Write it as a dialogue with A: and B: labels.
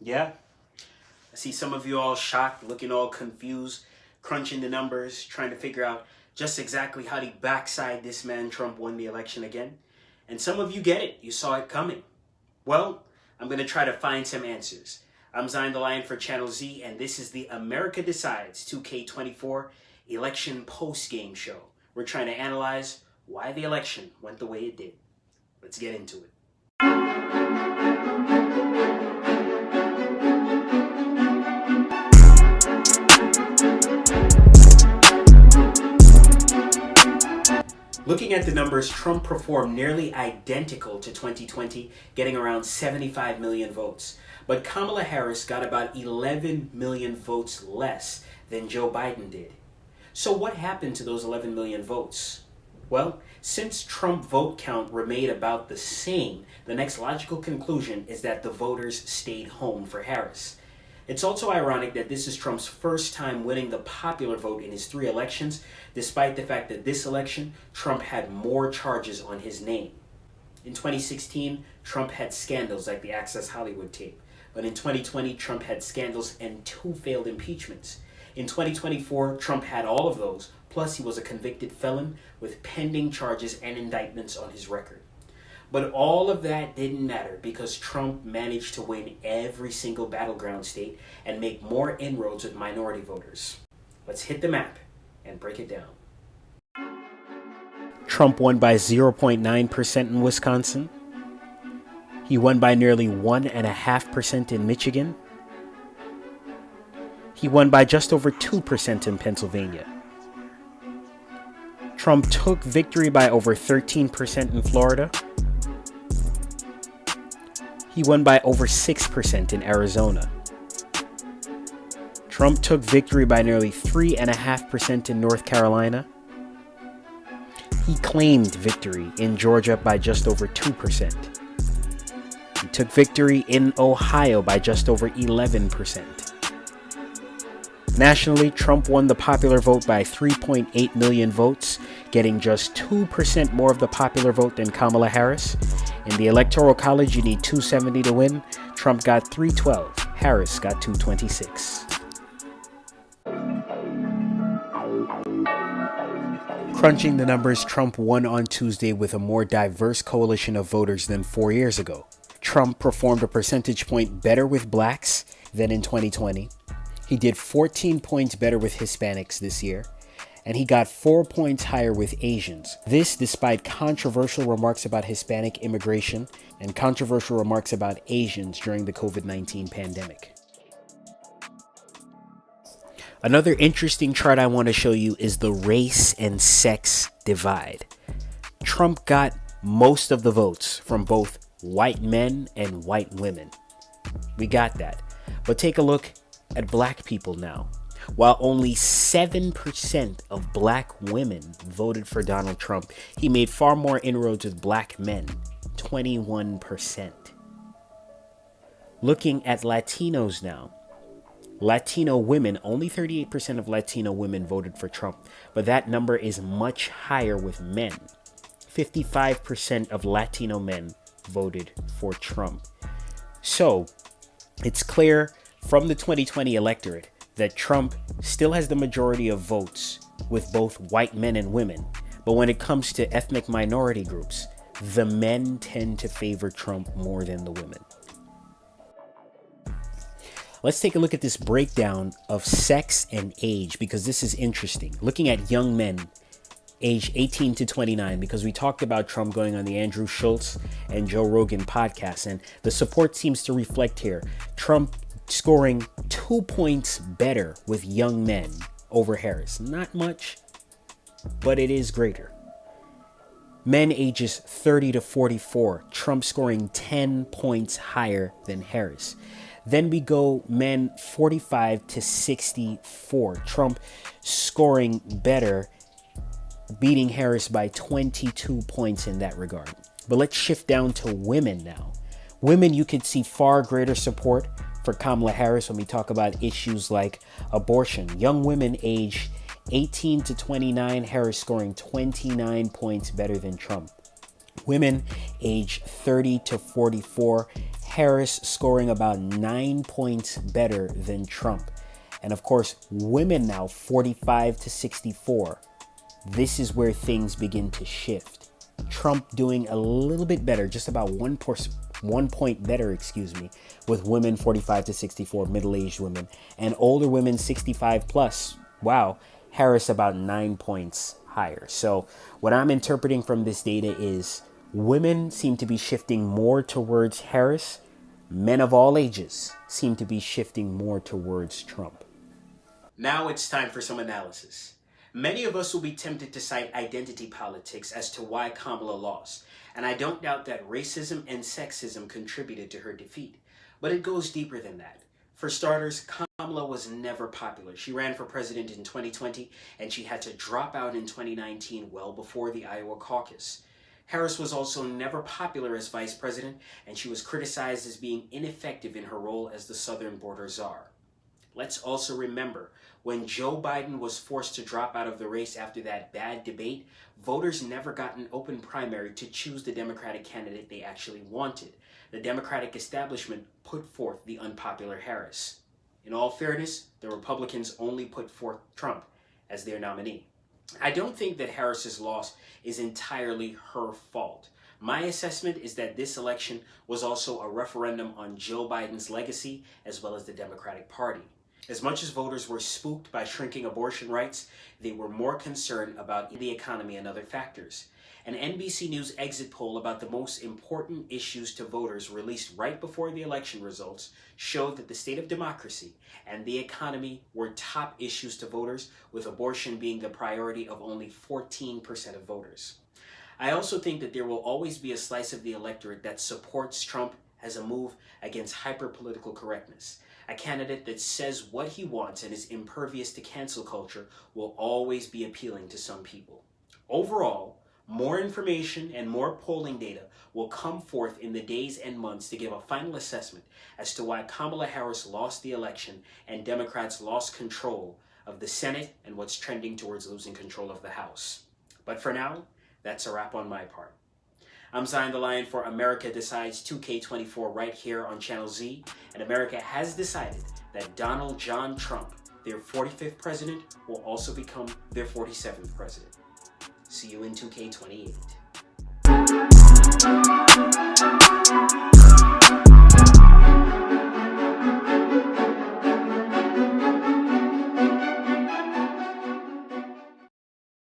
A: Yeah, I see some of you all shocked, looking all confused, crunching the numbers, trying to figure out just exactly how the backside this man Trump won the election again. And some of you get it. You saw it coming. Well, I'm going to try to find some answers. I'm Zion the Lion for Channel Z, and this is the America Decides 2K24 election post-game show. We're trying to analyze why the election went the way it did. Let's get into it. Looking at the numbers, Trump performed nearly identical to 2020, getting around 75 million votes. But Kamala Harris got about 11 million votes less than Joe Biden did. So what happened to those 11 million votes? Well, since Trump vote count remained about the same, the next logical conclusion is that the voters stayed home for Harris. It's also ironic that this is Trump's first time winning the popular vote in his 3 elections, despite the fact that this election, Trump had more charges on his name. In 2016, Trump had scandals like the Access Hollywood tape. But in 2020, Trump had scandals and 2 failed impeachments. In 2024, Trump had all of those, plus he was a convicted felon with pending charges and indictments on his record. But all of that didn't matter because Trump managed to win every single battleground state and make more inroads with minority voters. Let's hit the map and break it down. Trump won by 0.9% in Wisconsin. He won by nearly 1.5% in Michigan. He won by just over 2% in Pennsylvania. Trump took victory by over 13% in Florida. He won by over 6% in Arizona. Trump took victory by nearly 3.5% in North Carolina. He claimed victory in Georgia by just over 2%. He took victory in Ohio by just over 11%. Nationally, Trump won the popular vote by 3.8 million votes, getting just 2% more of the popular vote than Kamala Harris. In the Electoral College, you need 270 to win. Trump got 312. Harris got 226. Crunching the numbers, Trump won on Tuesday with a more diverse coalition of voters than 4 years ago. Trump performed a percentage point better with blacks than in 2020. He did 14 points better with Hispanics this year, and he got 4 points higher with Asians. This despite controversial remarks about Hispanic immigration and controversial remarks about Asians during the COVID-19 pandemic. Another interesting chart I want to show you is the race and sex divide. Trump got most of the votes from both white men and white women. We got that. But take a look at black people now. While only 7% of black women voted for Donald Trump, he made far more inroads with black men, 21%. Looking at Latinos now, Latino women, only 38% of Latino women voted for Trump, but that number is much higher with men. 55% of Latino men voted for Trump. So, it's clear from the 2020 electorate that Trump still has the majority of votes with both white men and women. But when it comes to ethnic minority groups, the men tend to favor Trump more than the women. Let's take a look at this breakdown of sex and age, because this is interesting. Looking at young men age 18 to 29, because we talked about Trump going on the Andrew Schultz and Joe Rogan podcast, and the support seems to reflect here. Trump scoring 2 points better with young men over Harris. Not much, but it is greater. Men ages 30 to 44, Trump scoring 10 points higher than Harris. Then we go men 45 to 64, Trump scoring better, beating Harris by 22 points in that regard. But let's shift down to women now. Women, you could see far greater support for Kamala Harris when we talk about issues like abortion. Young women age 18 to 29, Harris scoring 29 points better than Trump. Women age 30 to 44, Harris scoring about 9 points better than Trump. And of course, women now 45 to 64. This is where things begin to shift. Trump doing a little bit better, just about 1 point better, with women 45 to 64, middle-aged women, and older women 65 plus. Wow, Harris about 9 points higher. So what I'm interpreting from this data is women seem to be shifting more towards Harris. Men of all ages seem to be shifting more towards Trump. Now it's time for some analysis. Many of us will be tempted to cite identity politics as to why Kamala lost, and I don't doubt that racism and sexism contributed to her defeat. But it goes deeper than that. For starters, Kamala was never popular. She ran for president in 2020, and she had to drop out in 2019, well before the Iowa caucus. Harris was also never popular as vice president, and she was criticized as being ineffective in her role as the southern border czar. Let's also remember, when Joe Biden was forced to drop out of the race after that bad debate, voters never got an open primary to choose the Democratic candidate they actually wanted. The Democratic establishment put forth the unpopular Harris. In all fairness, the Republicans only put forth Trump as their nominee. I don't think that Harris's loss is entirely her fault. My assessment is that this election was also a referendum on Joe Biden's legacy as well as the Democratic Party. As much as voters were spooked by shrinking abortion rights, they were more concerned about the economy and other factors. An NBC News exit poll about the most important issues to voters released right before the election results showed that the state of democracy and the economy were top issues to voters, with abortion being the priority of only 14% of voters. I also think that there will always be a slice of the electorate that supports Trump as a move against hyper-political correctness. A candidate that says what he wants and is impervious to cancel culture will always be appealing to some people. Overall, more information and more polling data will come forth in the days and months to give a final assessment as to why Kamala Harris lost the election and Democrats lost control of the Senate and what's trending towards losing control of the House. But for now, that's a wrap on my part. I'm Zion the Lion for America Decides 2K24 right here on Channel Z, and America has decided that Donald John Trump, their 45th president, will also become their 47th president. See you in 2K28.